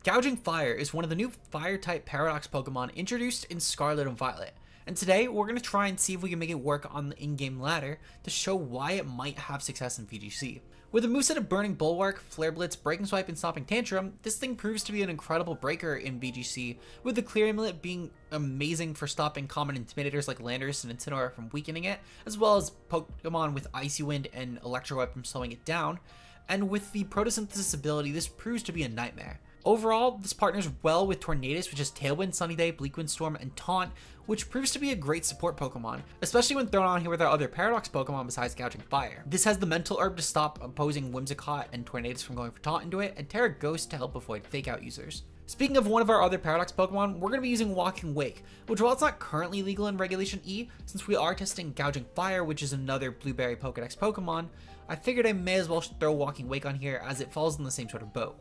Gouging Fire is one of the new Fire-type Paradox Pokemon introduced in Scarlet and Violet, and today we're going to try and see if we can make it work on the in-game ladder to show why it might have success in VGC. With a moveset of Burning Bulwark, Flare Blitz, Breaking Swipe, and Stomping Tantrum, this thing proves to be an incredible breaker in VGC, with the Clear Amulet being amazing for stopping common intimidators like Landorus and Incineroar from weakening it, as well as Pokemon with Icy Wind and Electro Whip from slowing it down, and with the Protosynthesis ability, this proves to be a nightmare. Overall, this partners well with Tornadus, which is Tailwind, Sunny Day, Bleakwind Storm, and Taunt, which proves to be a great support Pokemon, especially when thrown on here with our other Paradox Pokemon besides Gouging Fire. This has the Mental Herb to stop opposing Whimsicott and Tornadus from going for Taunt into it, and Tera Ghost to help avoid Fake Out users. Speaking of one of our other Paradox Pokemon, we're going to be using Walking Wake, which while it's not currently legal in Regulation E, since we are testing Gouging Fire, which is another Blueberry Pokedex Pokemon, I figured I may as well throw Walking Wake on here as it falls in the same sort of boat.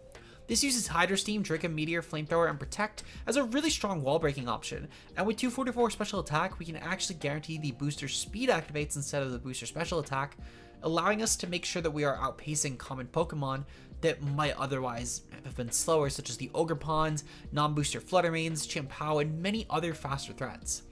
This uses Hydro Steam, Draco Meteor, Flamethrower, and Protect as a really strong wall breaking option, and with 244 special attack, we can actually guarantee the booster speed activates instead of the booster special attack, allowing us to make sure that we are outpacing common Pokemon that might otherwise have been slower, such as the Ogerpons, non-booster Fluttermanes, Chimpao, and many other faster threats.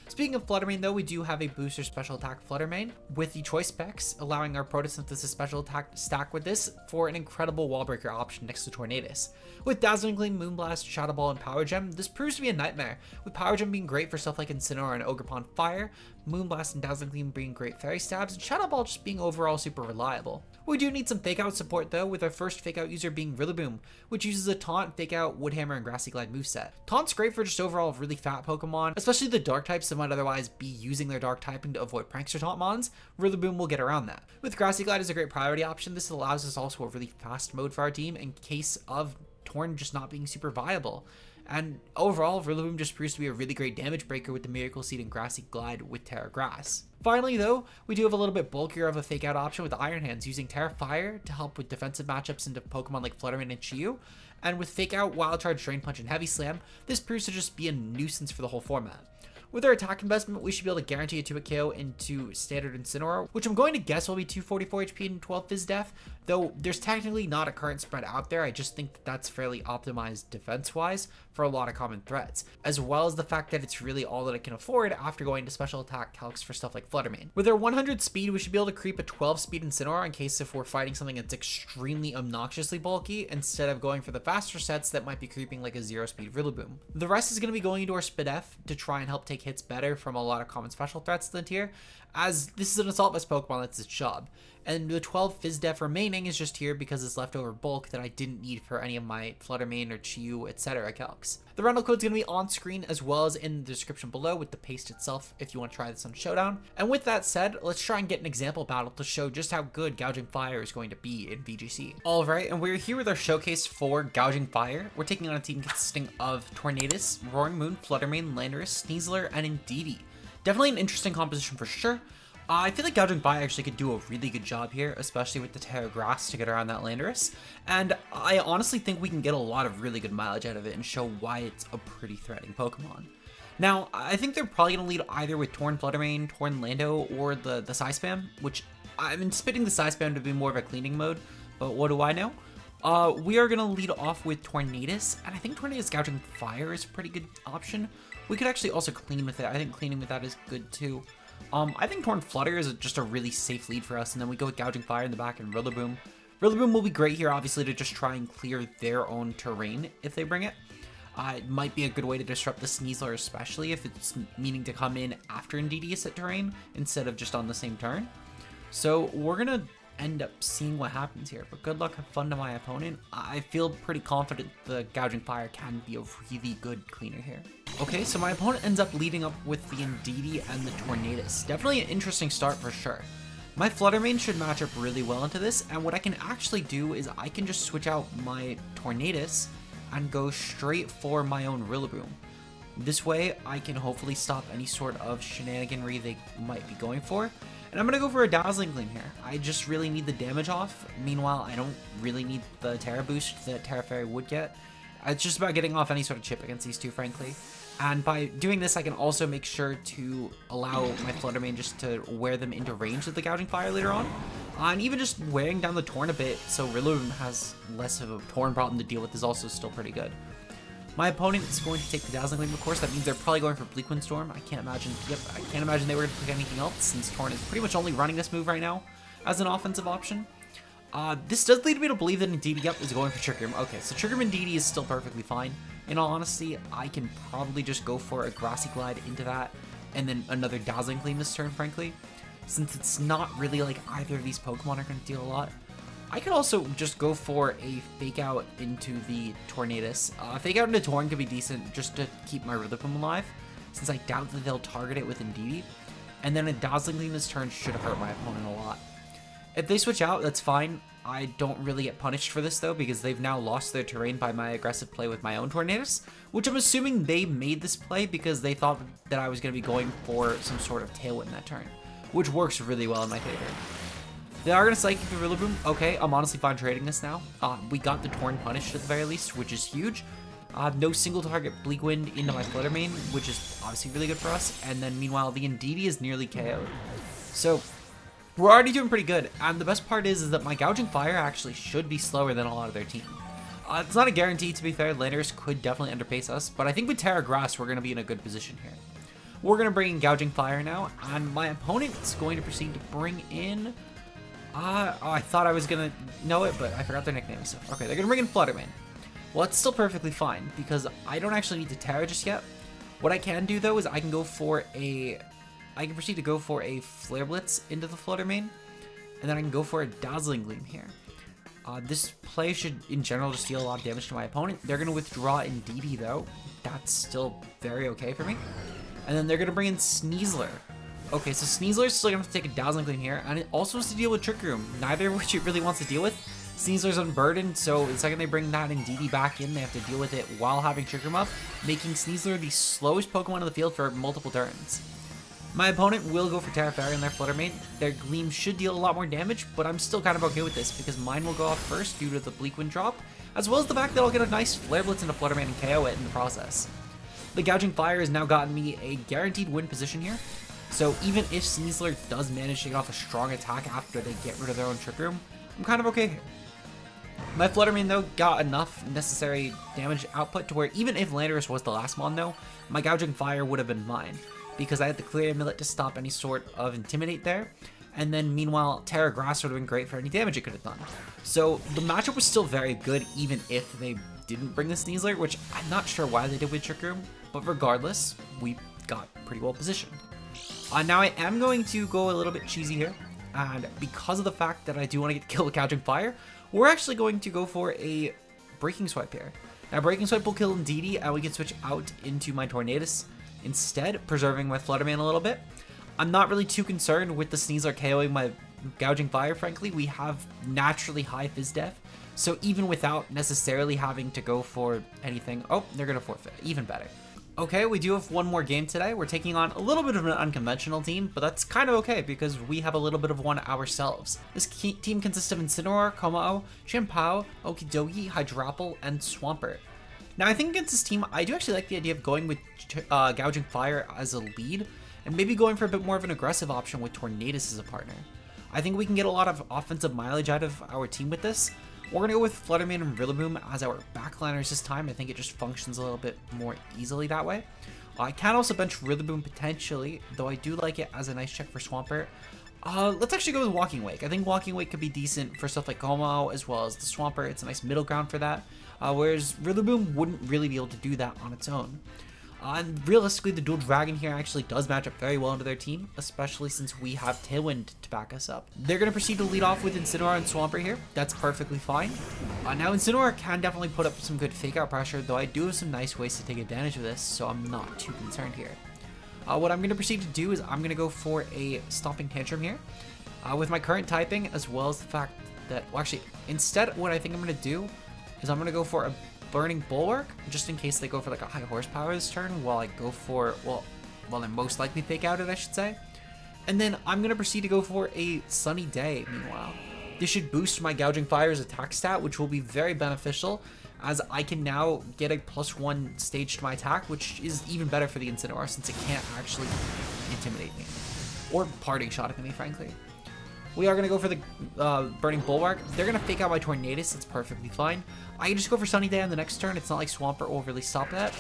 Speaking of Fluttermane though, we do have a booster special attack Fluttermane with the choice specs, allowing our Protosynthesis special attack to stack with this for an incredible wallbreaker option next to Tornadus. With Dazzling Gleam, Moonblast, Shadow Ball, and Power Gem, this proves to be a nightmare, with Power Gem being great for stuff like Incineroar and Ogerpon Fire, Moonblast and Dazzling Gleam being great Fairy Stabs, and Shadow Ball just being overall super reliable. We do need some Fake Out support though, with our first Fake Out user being Rillaboom, which uses a Taunt, Fake Out, Woodhammer, and Grassy Glide moveset. Taunt's great for just overall really fat Pokemon, especially the Dark types that might otherwise be using their Dark typing to avoid Prankster Taunt mons. Rillaboom will get around that. With Grassy Glide as a great priority option, this allows us also a really fast mode for our team in case of Torn just not being super viable. And overall, Rillaboom just proves to be a really great damage breaker with the Miracle Seed and Grassy Glide with Tera Grass. Finally though, we do have a little bit bulkier of a Fake Out option with Iron Hands, using Tera Fire to help with defensive matchups into Pokemon like Fluttermane and Chiyu, and with Fake Out, Wild Charge, Drain Punch, and Heavy Slam, this proves to just be a nuisance for the whole format. With our attack investment, we should be able to guarantee a 2-hit KO into Standard Incineroar, which I'm going to guess will be 244 HP and 12 Fizz Def, though there's technically not a current spread out there. I just think that that's fairly optimized defense-wise for a lot of common threats, as well as the fact that it's really all that it can afford after going to special attack calcs for stuff like Fluttermane. With our 100 speed, we should be able to creep a 12 speed Incineroar in case if we're fighting something that's extremely obnoxiously bulky, instead of going for the faster sets that might be creeping like a 0 speed Rillaboom. The rest is going to be going into our Spidef to try and help take hits better from a lot of common special threats in the tier, as this is an Assault Vest Pokemon, that's its job. And the 12 Fizz Def remaining is just here because it's leftover bulk that I didn't need for any of my Fluttermane or Chiyu, etc. calcs. The rental code is going to be on screen as well as in the description below with the paste itself if you want to try this on Showdown. And with that said, let's try and get an example battle to show just how good Gouging Fire is going to be in VGC. Alright, and we're here with our showcase for Gouging Fire. We're taking on a team consisting of Tornadus, Roaring Moon, Fluttermane, Landorus, Sneasler, and Indeedee. Definitely an interesting composition for sure. I feel like Gouging Fire actually could do a really good job here, especially with the Tera Grass to get around that Landorus, and I honestly think we can get a lot of really good mileage out of it and show why it's a pretty threatening Pokemon. Now, I think they're probably going to lead either with Torn Fluttermane, Torn Lando, or the Psy Spam, which I'm anticipating the Psy Spam to be more of a cleaning mode, but what do I know? We are going to lead off with Tornadus, and I think Tornadus Gouging Fire is a pretty good option. We could actually also clean with it. I think cleaning with that is good too. I think Torn Flutter is just a really safe lead for us, and then we go with Gouging Fire in the back and Rillaboom. Rillaboom will be great here, obviously, to just try and clear their own terrain if they bring it. It might be a good way to disrupt the Sneasler, especially if it's meaning to come in after Indeedee is at terrain instead of just on the same turn. So we're going to end up seeing what happens here, but good luck, have fun to my opponent. I feel pretty confident the Gouging Fire can be a really good cleaner here. Okay, so my opponent ends up leading up with the Indeedee and the Tornadus. Definitely an interesting start for sure. My Fluttermane should match up really well into this, and what I can actually do is I can just switch out my Tornadus and go straight for my own Rillaboom. This way, I can hopefully stop any sort of shenaniganry they might be going for. And I'm going to go for a Dazzling Gleam here. I just really need the damage off. Meanwhile, I don't really need the Tera boost that Tera Fairy would get. It's just about getting off any sort of chip against these two, frankly. And by doing this, I can also make sure to allow my Fluttermane just to wear them into range of the Gouging Fire later on. And even just wearing down the Torn a bit so Rillaboom has less of a Torn problem to deal with is also still pretty good. My opponent is going to take the Dazzling Gleam, of course. That means they're probably going for Bleakwind Storm. I can't imagine they were going to pick anything else, since Torn is pretty much only running this move right now as an offensive option. This does lead me to believe that Indeedee, is going for Trick Room. Okay, so Trick Room Indeedee is still perfectly fine. In all honesty, I can probably just go for a Grassy Glide into that, and then another Dazzling Gleam this turn, frankly. Since it's not really like either of these Pokemon are going to deal a lot. I could also just go for a Fake Out into the Tornadus. Fake Out into Torn could be decent just to keep my Rillaboom alive, since I doubt that they'll target it with Indeedee. And then a Dazzling Gleam this turn should hurt my opponent a lot. If they switch out, that's fine. I don't really get punished for this though, because they've now lost their terrain by my aggressive play with my own Tornadus, which I'm assuming they made this play because they thought that I was going to be going for some sort of Tailwind that turn, which works really well in my favor. They are going to Psychic the Rillaboom. Okay, I'm honestly fine trading this now. We got the Torn punished at the very least, which is huge. No single target Bleakwind into my Flutter Mane, which is obviously really good for us. And then meanwhile, the Indeedee is nearly KO'd. So we're already doing pretty good. And the best part is that my Gouging Fire actually should be slower than a lot of their team. It's not a guarantee, to be fair. Landers could definitely underpace us, but I think with Tera Grass, we're going to be in a good position here. We're going to bring in Gouging Fire now, and my opponent is going to proceed to bring in... I thought I was going to know it, but I forgot their nickname and stuff. Okay, they're going to bring in Flutter Mane. Well, it's still perfectly fine, because I don't actually need to Tera just yet. What I can do, though, is I can proceed to go for a Flare Blitz into the Flutter Mane, and then I can go for a Dazzling Gleam here. This play should, in general, just deal a lot of damage to my opponent. They're going to withdraw Indeedee, though. That's still very okay for me. And then they're going to bring in Sneasler. Okay, so Sneasler is still going to have to take a Dazzling Gleam here, and it also has to deal with Trick Room, neither of which it really wants to deal with. Sneasler's unburdened, so the second they bring that Indeedee back in, they have to deal with it while having Trick Room up, making Sneasler the slowest Pokemon on the field for multiple turns. My opponent will go for Tera Fairy in their Flutter Mane. Their Gleam should deal a lot more damage, but I'm still kind of okay with this, because mine will go off first due to the Bleakwind drop, as well as the fact that I'll get a nice Flare Blitz into Flutter Mane and KO it in the process. The Gouging Fire has now gotten me a guaranteed win position here. So even if Sneasler does manage to get off a strong attack after they get rid of their own Trick Room, I'm kind of okay here. My Flutter Mane, though, got enough necessary damage output to where even if Landorus was the last mon, though, my Gouging Fire would have been mine, because I had the clear Amulet to stop any sort of Intimidate there. And then meanwhile, Tera Grass would have been great for any damage it could have done. So the matchup was still very good, even if they didn't bring the Sneasler, which I'm not sure why they did with Trick Room, but regardless, we got pretty well positioned. Now I am going to go a little bit cheesy here, and because of the fact that I do want to get the kill with Gouging Fire, we're actually going to go for a Breaking Swipe here. Now Breaking Swipe will kill Indeedee, and we can switch out into my Tornadus instead, preserving my Flutter Mane a little bit. I'm not really too concerned with the Sneasler KOing my Gouging Fire, frankly. We have naturally high Fizz Def, so even without necessarily having to go for anything... Oh, they're going to forfeit. Even better. Okay, we do have one more game today. We're taking on a little bit of an unconventional team, but that's kind of okay because we have a little bit of one ourselves. This team consists of Incineroar, Komao, Champao, Okidogi, Hydrapple, and Swampert. Now, I think against this team, I do actually like the idea of going with Gouging Fire as a lead, and maybe going for a bit more of an aggressive option with Tornadus as a partner. I think we can get a lot of offensive mileage out of our team with this. We're going to go with Flutter Mane and Rillaboom as our backliners this time. I think it just functions a little bit more easily that way. I can also bench Rillaboom potentially, though I do like it as a nice check for Swampert. Let's actually go with Walking Wake. I think Walking Wake could be decent for stuff like Komao as well as the Swampert. It's a nice middle ground for that, whereas Rillaboom wouldn't really be able to do that on its own. And realistically, the Dual Dragon here actually does match up very well into their team, especially since we have Tailwind to back us up. They're going to proceed to lead off with Incineroar and Swampert here. That's perfectly fine. Now, Incineroar can definitely put up some good fake-out pressure, though I do have some nice ways to take advantage of this, so I'm not too concerned here. What I'm going to proceed to do is I'm going to go for a Stomping Tantrum here. With my current typing, as well as the fact that... Well, actually, instead, what I think I'm going to do is I'm going to go for a Burning Bulwark, just in case they go for like a high horsepower this turn, while I go for, well, they most likely fake out it, I should say. And then I'm going to proceed to go for a Sunny Day, meanwhile. This should boost my Gouging Fire's attack stat, which will be very beneficial, as I can now get a +1 stage to my attack, which is even better for the Incineroar, since it can't actually intimidate me. Or parting shot at me, frankly. We are going to go for the Burning Bulwark. They're going to fake out my Tornadus. That's perfectly fine. I can just go for Sunny Day on the next turn. It's not like Swampert will really stop that.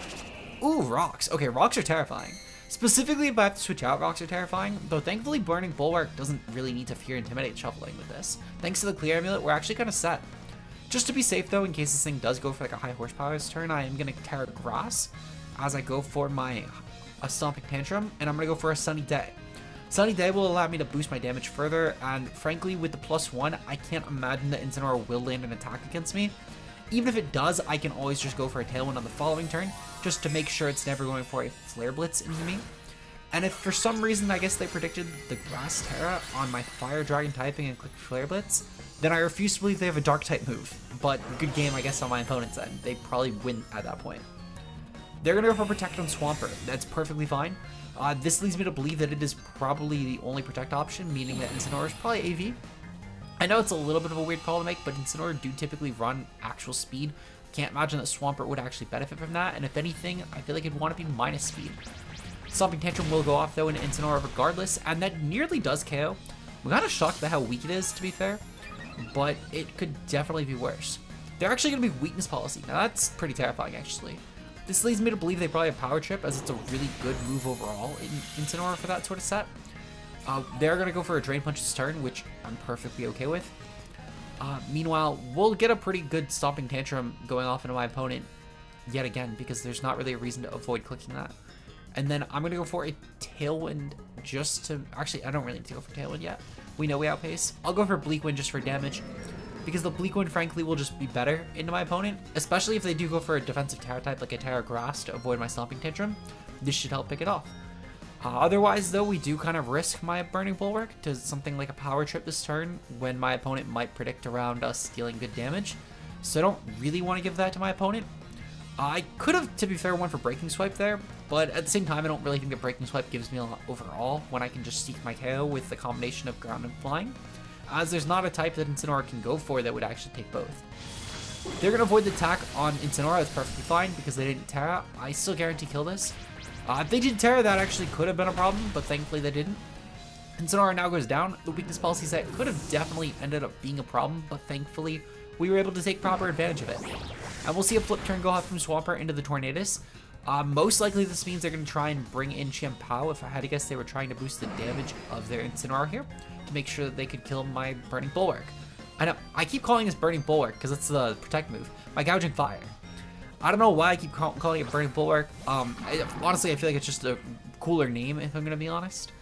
Ooh, Rocks. Okay, Rocks are terrifying. Specifically, if I have to switch out, Rocks are terrifying. Though, thankfully, Burning Bulwark doesn't really need to fear Intimidate shuffling with this. Thanks to the Clear Amulet, we're actually kind of set. Just to be safe, though, in case this thing does go for like a high horsepower this turn, I am going to Tera Grass as I go for my Stomping Tantrum, and I'm going to go for a Sunny Day. Sunny Day will allow me to boost my damage further, and frankly, with the +1, I can't imagine that Incineroar will land an attack against me. Even if it does, I can always just go for a Tailwind on the following turn, just to make sure it's never going for a Flare Blitz into me. And if for some reason, I guess they predicted the Grass Tera on my Fire Dragon typing and clicked Flare Blitz, then I refuse to believe they have a Dark type move. But good game, I guess, on my opponent's end. They probably win at that point. They're going to go for Protect on Swampert. That's perfectly fine. This leads me to believe that it is probably the only Protect option, meaning that Incineroar is probably AV. I know it's a little bit of a weird call to make, but Incineroar do typically run actual speed. Can't imagine that Swampert would actually benefit from that, and if anything, I feel like it'd want to be minus speed. Stomping Tantrum will go off though in Incineroar regardless, and that nearly does KO. I'm kind of shocked at how weak it is, to be fair, but it could definitely be worse. They're actually going to be Weakness Policy. Now that's pretty terrifying, actually. This leads me to believe they probably have Power Trip, as it's a really good move overall in Incineroar for that sort of set. They're going to go for a Drain Punch this turn, which I'm perfectly okay with. Meanwhile, we'll get a pretty good Stomping Tantrum going off into my opponent yet again, because there's not really a reason to avoid clicking that. And then I'm going to go for a Tailwind just to... Actually, I don't really need to go for Tailwind yet. We know we outpace. I'll go for Bleakwind just for damage, because the Bleakwind, frankly, will just be better into my opponent, especially if they do go for a defensive Tera type like a Tera Grass to avoid my Stomping Tantrum. This should help pick it off. Otherwise, though, we do kind of risk my Burning Bulwark to something like a Power Trip this turn when my opponent might predict around us dealing good damage. So I don't really want to give that to my opponent. I could have, to be fair, went for Breaking Swipe there, but at the same time, I don't really think that Breaking Swipe gives me a lot overall when I can just seek my KO with the combination of Ground and Flying, as there's not a type that Incineroar can go for that would actually take both. They're going to avoid the attack on Incineroar, that's perfectly fine, because they didn't Tera. I still guarantee kill this. If they did Tera, that actually could have been a problem, but thankfully they didn't. Incineroar now goes down. The Weakness Policy set could have definitely ended up being a problem, but thankfully we were able to take proper advantage of it. And we'll see a flip turn go off from Swampert into the Tornadus. Most likely this means they're going to try and bring in Chien-Pao. If I had to guess, they were trying to boost the damage of their Incineroar here to make sure that they could kill my Burning Bulwark. I know, I keep calling this Burning Bulwark because it's the Protect move. My Gouging Fire. I don't know why I keep calling it Burning Bulwark. Honestly, I feel like it's just a cooler name, if I'm going to be honest.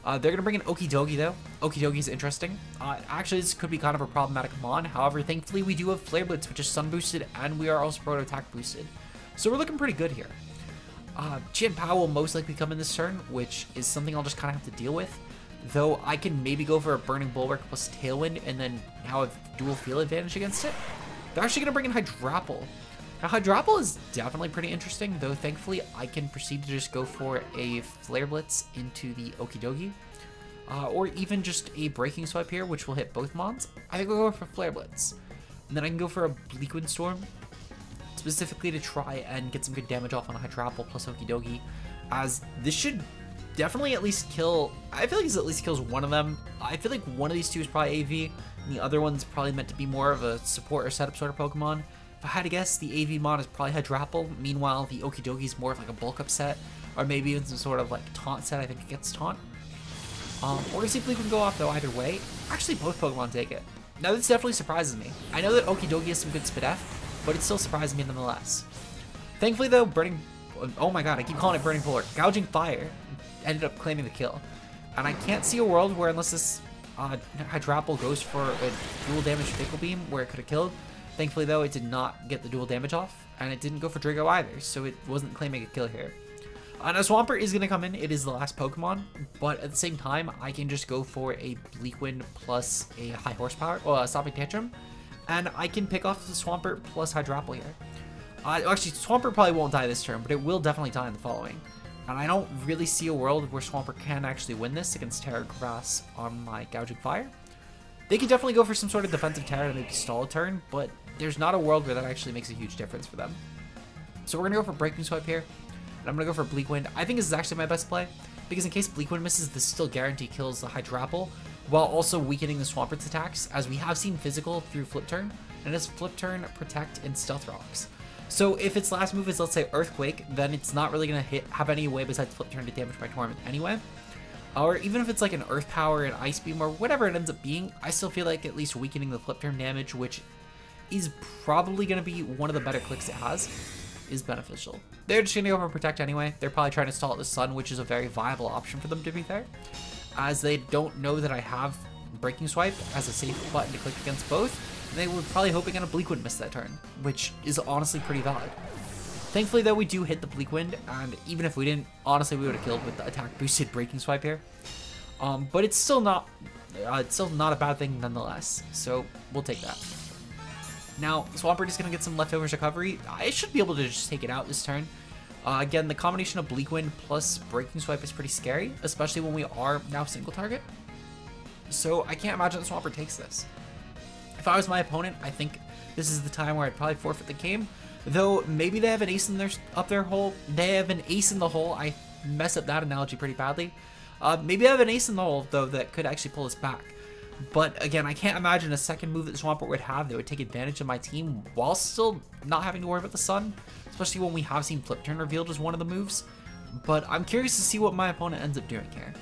They're going to bring in Okidogi, though. Okidogi is interesting. Actually, this could be kind of a problematic mon. However, thankfully, we do have Flare Blitz, which is Sun boosted, and we are also Proto Attack boosted. So we're looking pretty good here. Chien-Pao will most likely come in this turn, which is something I'll just kind of have to deal with. Though I can maybe go for a Burning Bulwark plus Tailwind, and then now have dual field advantage against it. They're actually going to bring in Hydrapple. Now, Hydrapple is definitely pretty interesting, though thankfully I can proceed to just go for a Flare Blitz into the Okidogi, or even just a Breaking Swipe here, which will hit both mons. I think we'll go for Flare Blitz. And then I can go for a Bleakwind Storm, specifically to try and get some good damage off on a Hydrapple plus Okidogi, as this should definitely at least kill... I feel like this at least kills one of them. I feel like one of these two is probably AV, and the other one's probably meant to be more of a support or setup sort of Pokemon. If I had to guess, the AV mod is probably Hydrapple. Meanwhile, the Okidogi is more of like a bulk up set, or maybe even some sort of like taunt set. I think it gets taunt. We're gonna see if Bleakwind go off though either way. Actually, both Pokemon take it. Now this definitely surprises me. I know that Okidogi has some good Spadef, but it still surprises me nonetheless. Thankfully though, oh my god, I keep calling it Burning Bulwark. Gouging Fire ended up claiming the kill. And I can't see a world where unless this Hydrapple goes for a dual damage Fickle Beam where it could have killed. Thankfully, though, it did not get the dual damage off, and it didn't go for Drago either, so it wasn't claiming a kill here. Now, Swampert is going to come in. It is the last Pokemon, but at the same time, I can just go for a Bleakwind plus a high horsepower, or a Stomping Tantrum, and I can pick off the Swampert plus Hydrapple here. Actually, Swampert probably won't die this turn, but it will definitely die in the following. And I don't really see a world where Swampert can actually win this against Tera Grass on my Gouging Fire. They could definitely go for some sort of defensive Tera to maybe stall a turn, but there's not a world where that actually makes a huge difference for them. So we're going to go for Breaking Swipe here, and I'm going to go for Bleakwind. I think this is actually my best play, because in case Bleakwind misses, this still guarantee kills the Hydrapple, while also weakening the Swampert's attacks, as we have seen physical through Flip Turn, and it's Flip Turn, Protect, and Stealth Rocks. So if its last move is, let's say, Earthquake, then it's not really going to have any way besides Flip Turn to damage my Torment anyway. Or even if it's like an Earth Power, an Ice Beam, or whatever it ends up being, I still feel like at least weakening the Flip Turn damage, which is probably going to be one of the better clicks it has, is beneficial. They're just going to go for Protect anyway. They're probably trying to stall at the Sun, which is a very viable option for them, to be fair, as they don't know that I have Breaking Swipe as a safe button to click against both. They were probably hoping on a Bleakwind miss that turn, which is honestly pretty valid. Thankfully, though, we do hit the Bleakwind, and even if we didn't, honestly, we would have killed with the attack boosted Breaking Swipe here. But it's still not a bad thing nonetheless, so we'll take that. Now, Swampert is going to get some Leftovers recovery. I should be able to just take it out this turn. Again, the combination of Bleakwind plus Breaking Swipe is pretty scary, especially when we are now single target. So I can't imagine that Swampert takes this. If I was my opponent, I think this is the time where I'd probably forfeit the game. Though maybe they have an ace in their hole. They have an ace in the hole. I mess up that analogy pretty badly. Maybe they have an ace in the hole though that could actually pull us back. But again, I can't imagine a second move that Swampert would have that would take advantage of my team while still not having to worry about the Sun, especially when we have seen Flip Turn revealed as one of the moves. But I'm curious to see what my opponent ends up doing here.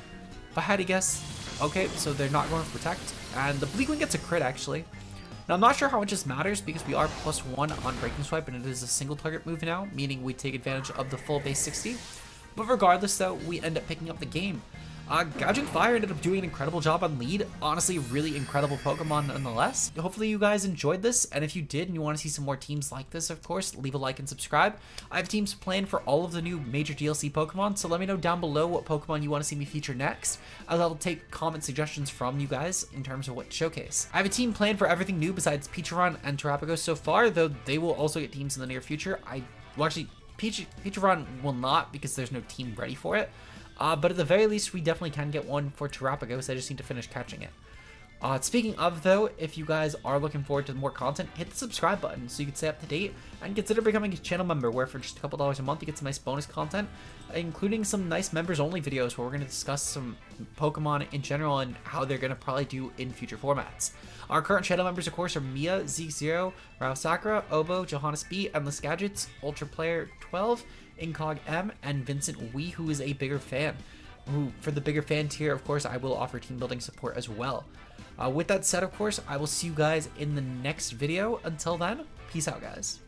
If I had to guess, okay, so they're not going for Protect, and the Bleakwind gets a crit actually. Now, I'm not sure how much this matters because we are +1 on Breaking Swipe and it is a single target move now, meaning we take advantage of the full base 60. But regardless though, we end up picking up the game. Gouging Fire ended up doing an incredible job on lead. Honestly, really incredible Pokemon nonetheless. Hopefully you guys enjoyed this, and if you did and you want to see some more teams like this, of course, leave a like and subscribe. I have teams planned for all of the new major DLC Pokemon, so let me know down below what Pokemon you want to see me feature next, as I'll take comment suggestions from you guys in terms of what to showcase. I have a team planned for everything new besides Picharon and Terapagos so far, though they will also get teams in the near future. Picharon will not because there's no team ready for it. But at the very least, we definitely can get one for Terapagos. I just need to finish catching it. Speaking of, though, if you guys are looking forward to more content, hit the subscribe button so you can stay up to date and consider becoming a channel member, where for just a couple dollars a month you get some nice bonus content, including some nice members-only videos where we're going to discuss some Pokemon in general and how they're going to probably do in future formats. Our current channel members, of course, are Mia, Zeke0, Rao Sakura, Obo, Johannes B, Endless Gadgets, Ultra Player 12, Incog M, and Vincent Wee, who is a bigger fan. For the bigger fan tier, of course, I will offer team building support as well. With that said, of course, I will see you guys in the next video. Until then, peace out, guys.